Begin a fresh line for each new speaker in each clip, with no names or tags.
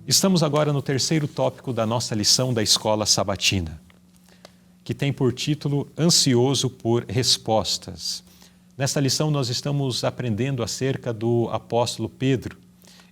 Estamos agora no terceiro tópico da nossa lição da Escola Sabatina, que tem por título Ansioso por Respostas. Nesta lição nós estamos aprendendo acerca do apóstolo Pedro.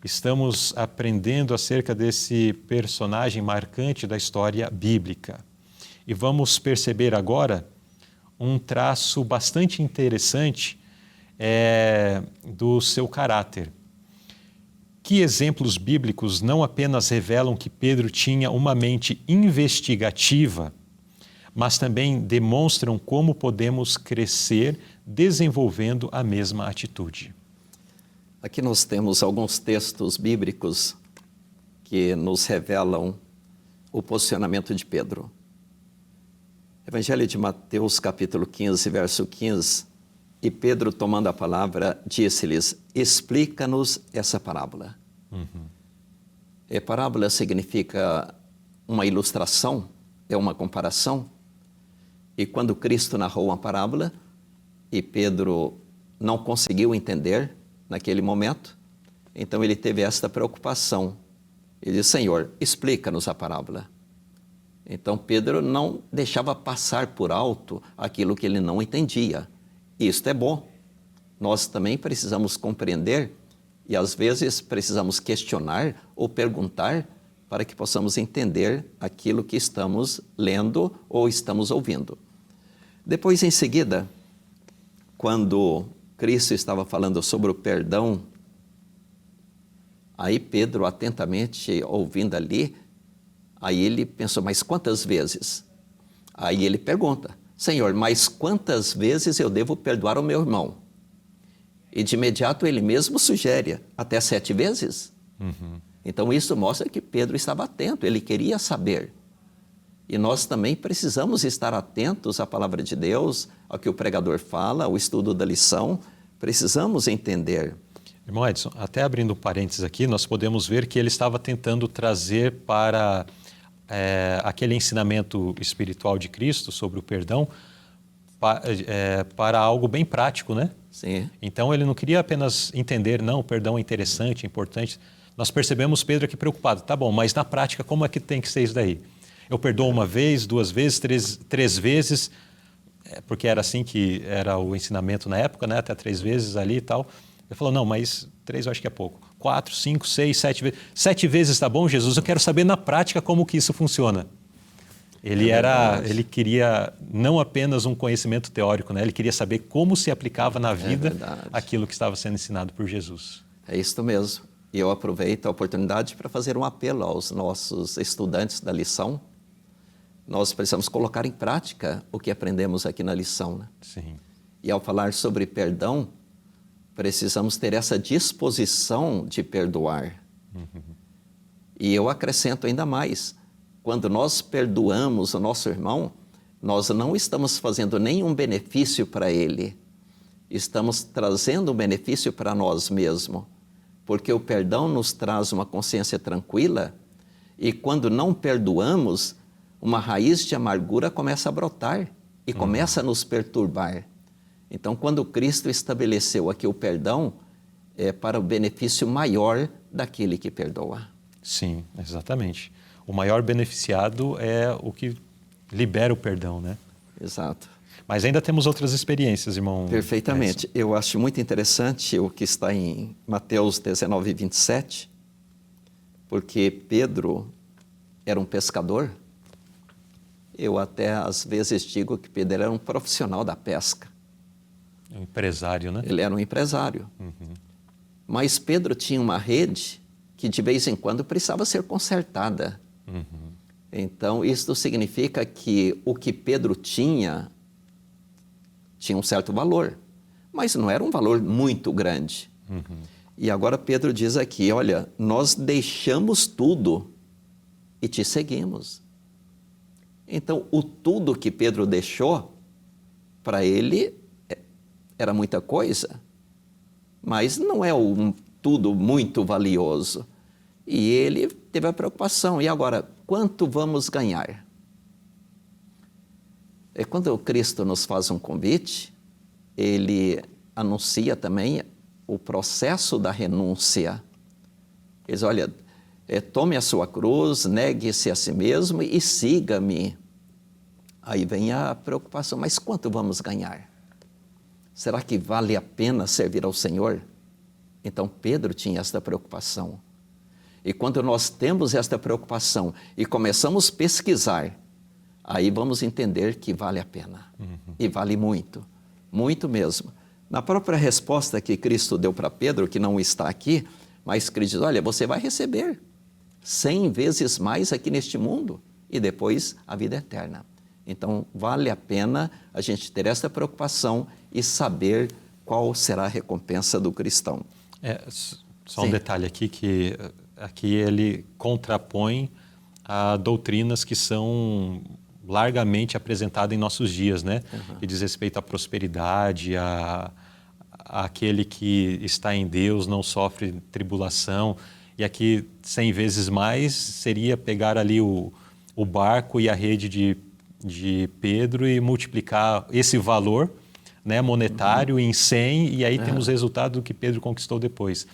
Estamos aprendendo acerca desse personagem marcante da história bíblica. E vamos perceber agora um traço bastante interessante do seu caráter. Que exemplos bíblicos não apenas revelam que Pedro tinha uma mente investigativa, mas também demonstram como podemos crescer desenvolvendo a mesma atitude.
Aqui nós temos alguns textos bíblicos que nos revelam o posicionamento de Pedro. Evangelho de Mateus, capítulo 15, verso 15, e Pedro, tomando a palavra, disse-lhes: explica-nos essa parábola. Parábola significa uma ilustração, é uma comparação. E quando Cristo narrou uma parábola, e Pedro não conseguiu entender naquele momento, então ele teve esta preocupação. Ele disse: Senhor, explica-nos a parábola. Então Pedro não deixava passar por alto aquilo que ele não entendia. Isto é bom. Nós também precisamos compreender e às vezes precisamos questionar ou perguntar para que possamos entender aquilo que estamos lendo ou estamos ouvindo. Depois, em seguida, quando Cristo estava falando sobre o perdão, aí Pedro, atentamente ouvindo ali, aí ele pensou: mas quantas vezes? Aí ele pergunta: Senhor, mas quantas vezes eu devo perdoar o meu irmão? E de imediato ele mesmo sugere: até 7 vezes? Então isso mostra que Pedro estava atento, ele queria saber. E nós também precisamos estar atentos à palavra de Deus, ao que o pregador fala, ao estudo da lição. Precisamos entender.
Irmão Edson, até abrindo um parênteses aqui, nós podemos ver que ele estava tentando trazer para aquele ensinamento espiritual de Cristo sobre o perdão para algo bem prático, né?
Sim.
Então ele não queria apenas entender, não, o perdão é interessante, é importante. Nós percebemos Pedro aqui preocupado. Tá bom, mas na prática como é que tem que ser isso daí? Eu perdoo uma vez, 2 vezes, três vezes, porque era assim que era o ensinamento na época, né? Até 3 vezes ali e tal. Ele falou: não, mas 3 eu acho que é pouco. 4, 5, 6, 7 vezes. 7 vezes está bom, Jesus? Eu quero saber na prática como que isso funciona. Ele queria não apenas um conhecimento teórico, né? Ele queria saber como se aplicava na vida aquilo que estava sendo ensinado por Jesus.
É isso mesmo. E eu aproveito a oportunidade para fazer um apelo aos nossos estudantes da lição. Nós precisamos colocar em prática o que aprendemos aqui na lição, né?
Sim.
E ao falar sobre perdão, precisamos ter essa disposição de perdoar. E eu acrescento ainda mais: quando nós perdoamos o nosso irmão, nós não estamos fazendo nenhum benefício para ele. Estamos trazendo um benefício para nós mesmos. Porque o perdão nos traz uma consciência tranquila e quando não perdoamos, uma raiz de amargura começa a brotar e começa a nos perturbar. Então, quando Cristo estabeleceu aqui o perdão, é para o benefício maior daquele que perdoa.
Sim, exatamente. O maior beneficiado é o que libera o perdão, né?
Exato.
Mas ainda temos outras experiências, irmão.
Perfeitamente. Eu acho muito interessante o que está em Mateus 19, 27, porque Pedro era um pescador. Eu até às vezes digo que Pedro era um profissional da pesca.
Um empresário, né?
Ele era um empresário. Mas Pedro tinha uma rede que de vez em quando precisava ser consertada. Então, isso significa que o que Pedro tinha um certo valor, mas não era um valor muito grande. E agora Pedro diz aqui: olha, nós deixamos tudo e te seguimos. Então, o tudo que Pedro deixou, para ele, era muita coisa, mas não é um tudo muito valioso. E ele teve a preocupação: e agora, quanto vamos ganhar? Quando Cristo nos faz um convite, ele anuncia também o processo da renúncia. Ele diz: olha, tome a sua cruz, negue-se a si mesmo e siga-me. Aí vem a preocupação, mas quanto vamos ganhar? Será que vale a pena servir ao Senhor? Então Pedro tinha esta preocupação. E quando nós temos esta preocupação e começamos a pesquisar, aí vamos entender que vale a pena. E vale muito, muito mesmo. Na própria resposta que Cristo deu para Pedro, que não está aqui, mas Cristo diz, olha, você vai receber 100 vezes mais aqui neste mundo e depois a vida eterna. Então, vale a pena a gente ter essa preocupação e saber qual será a recompensa do cristão.
Só um detalhe aqui, que aqui ele contrapõe a doutrinas que são largamente apresentadas em nossos dias, né? Que diz respeito à prosperidade, aquele que está em Deus não sofre tribulação. E aqui 100 vezes mais seria pegar ali o barco e a rede de Pedro e multiplicar esse valor, né, monetário em 100, e aí temos o resultado do que Pedro conquistou depois.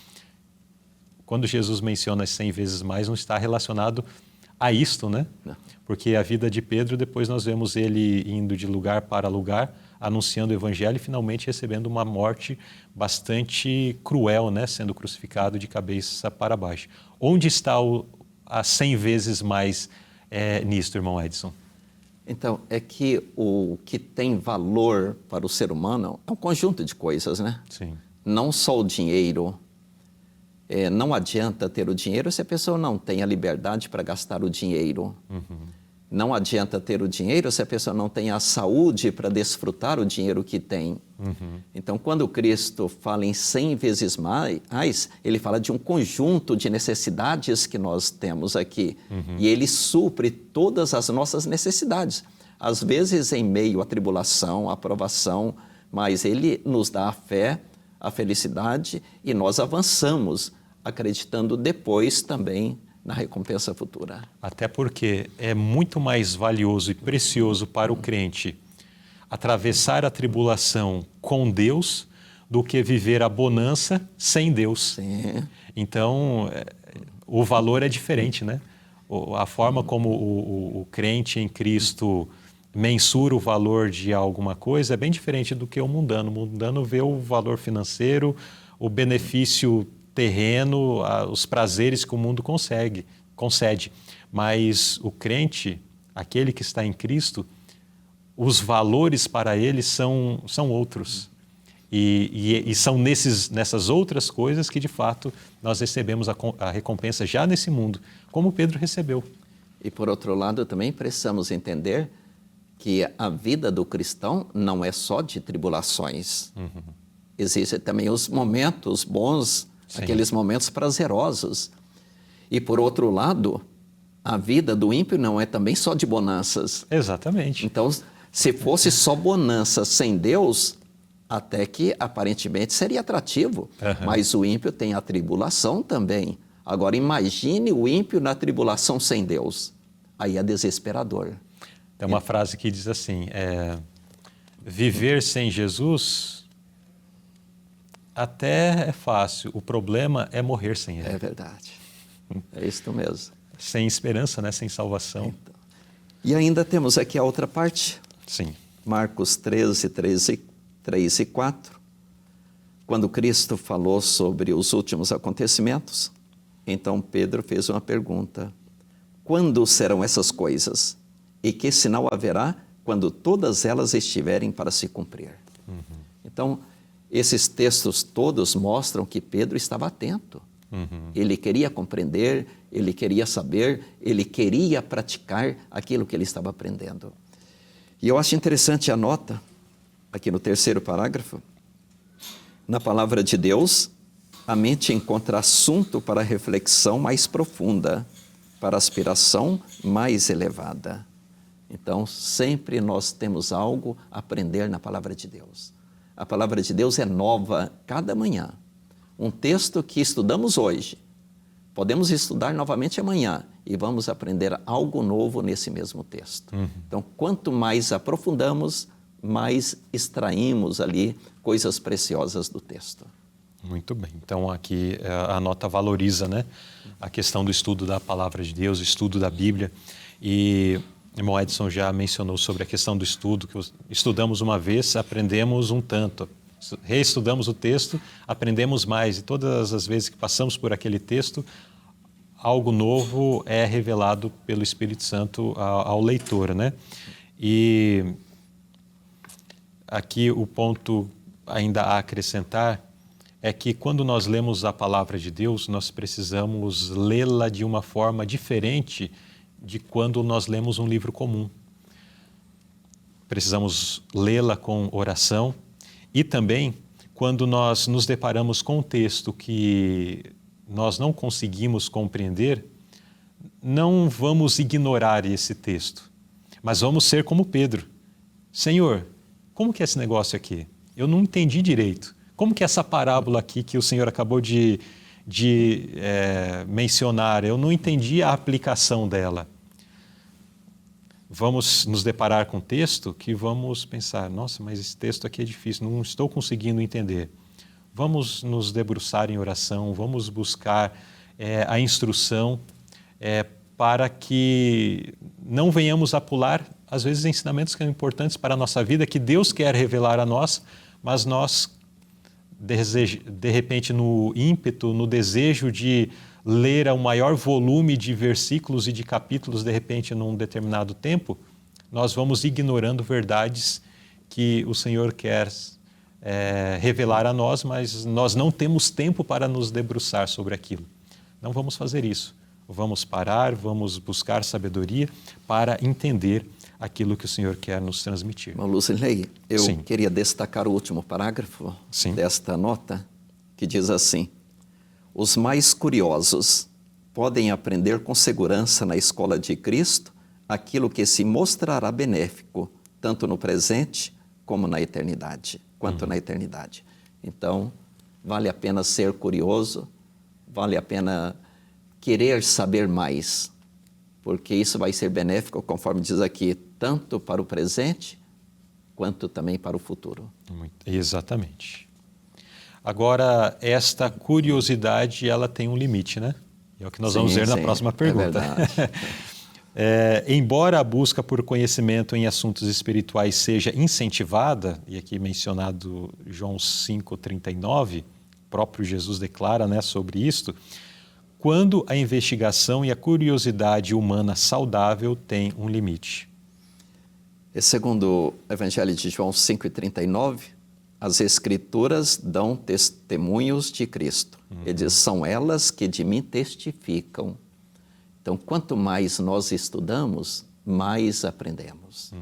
Quando Jesus menciona as 100 vezes mais, não está relacionado a isto, né? Não. Porque a vida de Pedro, depois nós vemos ele indo de lugar para lugar, anunciando o evangelho e finalmente recebendo uma morte bastante cruel, né? Sendo crucificado de cabeça para baixo. Onde está a 100 vezes mais nisto, irmão Edson?
Então, é que o que tem valor para o ser humano é um conjunto de coisas, né?
Sim.
Não só o dinheiro. Não adianta ter o dinheiro se a pessoa não tem a liberdade para gastar o dinheiro. Não adianta ter o dinheiro se a pessoa não tem a saúde para desfrutar o dinheiro que tem. Então, quando Cristo fala em 100 vezes mais, ele fala de um conjunto de necessidades que nós temos aqui. E ele supre todas as nossas necessidades. Às vezes em meio à tribulação, à provação, mas ele nos dá a fé, a felicidade e nós avançamos, acreditando depois também na recompensa futura.
Até porque é muito mais valioso e precioso para o crente atravessar a tribulação com Deus do que viver a bonança sem Deus.
Sim.
Então, o valor é diferente, né? A forma como o crente em Cristo mensura o valor de alguma coisa é bem diferente do que o mundano. O mundano vê o valor financeiro, o benefício terreno, os prazeres que o mundo concede. Mas o crente, aquele que está em Cristo, os valores para ele são outros. E são nessas outras coisas que, de fato, nós recebemos a recompensa já nesse mundo, como Pedro recebeu.
E, por outro lado, também precisamos entender que a vida do cristão não é só de tribulações. Existem também os momentos bons, sim, aqueles momentos prazerosos. E, por outro lado, a vida do ímpio não é também só de bonanças.
Exatamente.
Então, se fosse só bonança sem Deus, até que aparentemente seria atrativo. Mas o ímpio tem a tribulação também. Agora, imagine o ímpio na tribulação sem Deus. Aí é desesperador.
Tem uma frase que diz assim, viver sem Jesus até é fácil, o problema é morrer sem ele.
É verdade, é isso mesmo.
Sem esperança, né? Sem salvação.
Então. E ainda temos aqui a outra parte.
Sim.
Marcos 13, 3 e 4. Quando Cristo falou sobre os últimos acontecimentos, então Pedro fez uma pergunta. Quando serão essas coisas? E que sinal haverá quando todas elas estiverem para se cumprir? Então, esses textos todos mostram que Pedro estava atento. Ele queria compreender, ele queria saber, ele queria praticar aquilo que ele estava aprendendo. E eu acho interessante a nota, aqui no 3º parágrafo, na palavra de Deus, a mente encontra assunto para reflexão mais profunda, para aspiração mais elevada. Então, sempre nós temos algo a aprender na palavra de Deus. A palavra de Deus é nova cada manhã. Um texto que estudamos hoje, podemos estudar novamente amanhã e vamos aprender algo novo nesse mesmo texto. Então, quanto mais aprofundamos, mais extraímos ali coisas preciosas do texto.
Muito bem. Então, aqui a nota valoriza, né, a questão do estudo da Palavra de Deus, estudo da Bíblia. E o irmão Edson já mencionou sobre a questão do estudo, que estudamos uma vez, aprendemos um tanto. Reestudamos o texto, aprendemos mais. E todas as vezes que passamos por aquele texto, algo novo é revelado pelo Espírito Santo ao leitor, né? E aqui o ponto ainda a acrescentar é que quando nós lemos a Palavra de Deus, nós precisamos lê-la de uma forma diferente de quando nós lemos um livro comum. Precisamos lê-la com oração e também quando nós nos deparamos com um texto que nós não conseguimos compreender, não vamos ignorar esse texto, mas vamos ser como Pedro. Senhor, como que é esse negócio aqui? Eu não entendi direito. Como que é essa parábola aqui que o Senhor acabou de mencionar? Eu não entendi a aplicação dela. Vamos nos deparar com um texto que vamos pensar, nossa, mas esse texto aqui é difícil, não estou conseguindo entender. Vamos nos debruçar em oração, vamos buscar a instrução para que não venhamos a pular, às vezes, ensinamentos que são importantes para a nossa vida, que Deus quer revelar a nós, mas nós, de repente, no ímpeto, no desejo de ler o maior volume de versículos e de capítulos, de repente, num determinado tempo, nós vamos ignorando verdades que o Senhor quer revelar a nós, mas nós não temos tempo para nos debruçar sobre aquilo. Não vamos fazer isso. Vamos parar, vamos buscar sabedoria para entender aquilo que o Senhor quer nos transmitir.
Lucinei, eu
Sim.
queria destacar o último parágrafo
Sim.
desta nota, que diz assim: os mais curiosos podem aprender com segurança na escola de Cristo aquilo que se mostrará benéfico, tanto no presente como na eternidade, quanto na eternidade. Então, vale a pena ser curioso, vale a pena querer saber mais, porque isso vai ser benéfico, conforme diz aqui, tanto para o presente, quanto também para o futuro.
Exatamente. Agora, esta curiosidade, ela tem um limite, né? É o que nós vamos ver na próxima pergunta. Embora a busca por conhecimento em assuntos espirituais seja incentivada, e aqui mencionado João 5,39, o próprio Jesus declara, né, sobre isto, quando a investigação e a curiosidade humana saudável têm um limite.
E segundo o Evangelho de João 5,39, as Escrituras dão testemunhos de Cristo. Ele diz, são elas que de mim testificam. Então, quanto mais nós estudamos, mais aprendemos.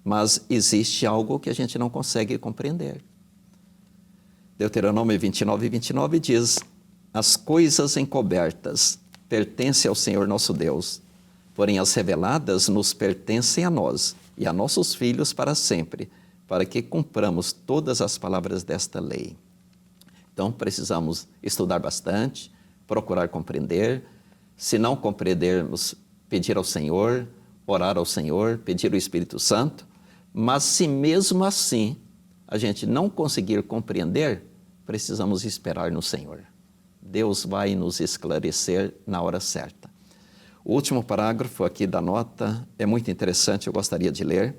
Mas existe algo que a gente não consegue compreender. Deuteronômio 29:29 diz, as coisas encobertas pertencem ao Senhor nosso Deus, porém as reveladas nos pertencem a nós e a nossos filhos para sempre, para que cumpramos todas as palavras desta lei. Então, precisamos estudar bastante, procurar compreender. Se não compreendermos, pedir ao Senhor, orar ao Senhor, pedir o Espírito Santo. Mas se mesmo assim a gente não conseguir compreender, precisamos esperar no Senhor. Deus vai nos esclarecer na hora certa. O último parágrafo aqui da nota é muito interessante, eu gostaria de ler.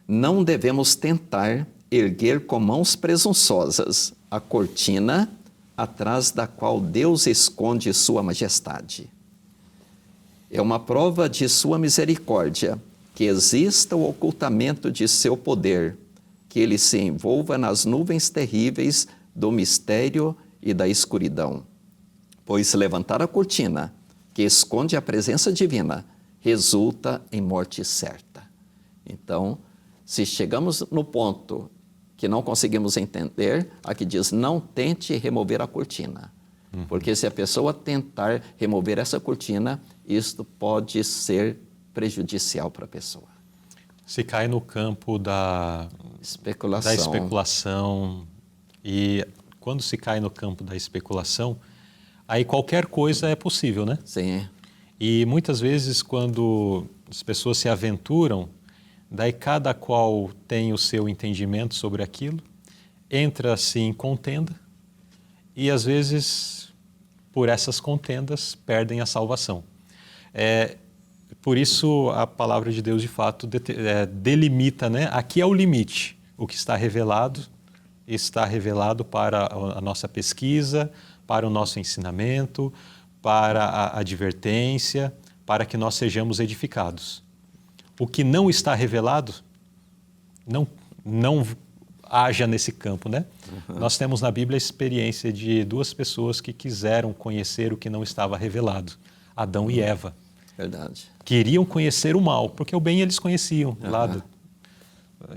Não devemos tentar erguer com mãos presunçosas a cortina atrás da qual Deus esconde sua majestade. É uma prova de sua misericórdia que exista o ocultamento de seu poder, que ele se envolva nas nuvens terríveis do mistério e da escuridão. Pois levantar a cortina, que esconde a presença divina, resulta em morte certa. Então, se chegamos no ponto que não conseguimos entender, aqui diz, não tente remover a cortina. Porque se a pessoa tentar remover essa cortina, isto pode ser prejudicial para a pessoa.
Se cai no campo da especulação, e quando se cai no campo da especulação, aí qualquer coisa é possível, né?
Sim.
E muitas vezes quando as pessoas se aventuram, daí cada qual tem o seu entendimento sobre aquilo, entra-se em contenda, e às vezes, por essas contendas, perdem a salvação. Por isso a palavra de Deus de fato delimita, né? Aqui é o limite. O que está revelado para a nossa pesquisa, para o nosso ensinamento, para a advertência, para que nós sejamos edificados. O que não está revelado, não haja nesse campo, né? Uhum. Nós temos na Bíblia a experiência de duas pessoas que quiseram conhecer o que não estava revelado, Adão e Eva.
Verdade.
Queriam conhecer o mal, porque o bem eles conheciam,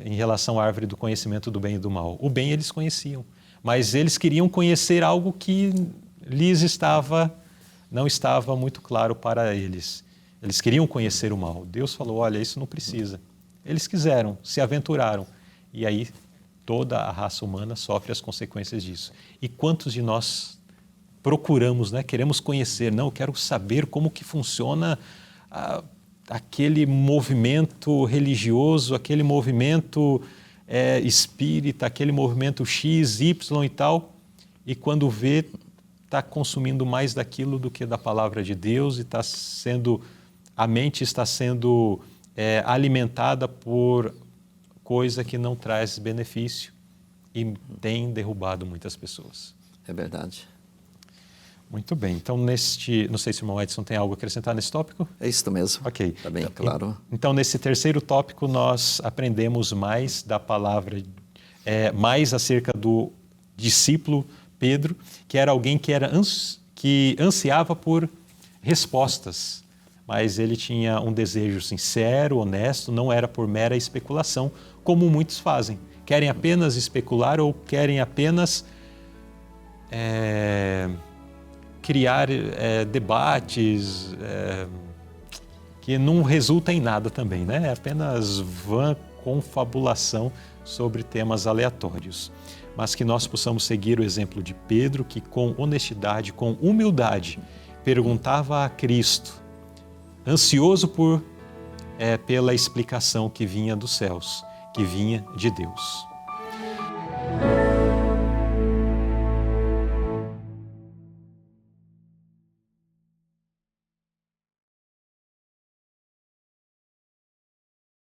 em relação à árvore do conhecimento do bem e do mal. O bem eles conheciam, mas eles queriam conhecer algo que lhes não estava muito claro para eles. Eles queriam conhecer o mal. Deus falou, olha, isso não precisa. Eles quiseram, se aventuraram. E aí toda a raça humana sofre as consequências disso. E quantos de nós procuramos, né? Queremos conhecer, não, eu quero saber como que funciona aquele movimento religioso, aquele movimento espírita, aquele movimento X, Y e tal, e quando vê, está consumindo mais daquilo do que da palavra de Deus e a mente está sendo alimentada por coisa que não traz benefício e tem derrubado muitas pessoas.
É verdade.
Muito bem. Então, não sei se o irmão Edson tem algo a acrescentar nesse tópico?
É isso mesmo.
Ok.
Está bem claro.
Então, nesse terceiro tópico, nós aprendemos mais da palavra, mais acerca do discípulo Pedro, que era alguém que ansiava por respostas, mas ele tinha um desejo sincero, honesto, não era por mera especulação, como muitos fazem. Querem apenas especular ou querem apenas criar debates que não resultam em nada também, né? É apenas vã confabulação sobre temas aleatórios. Mas que nós possamos seguir o exemplo de Pedro, que com honestidade, com humildade, perguntava a Cristo, ansioso pela explicação que vinha dos céus, que vinha de Deus.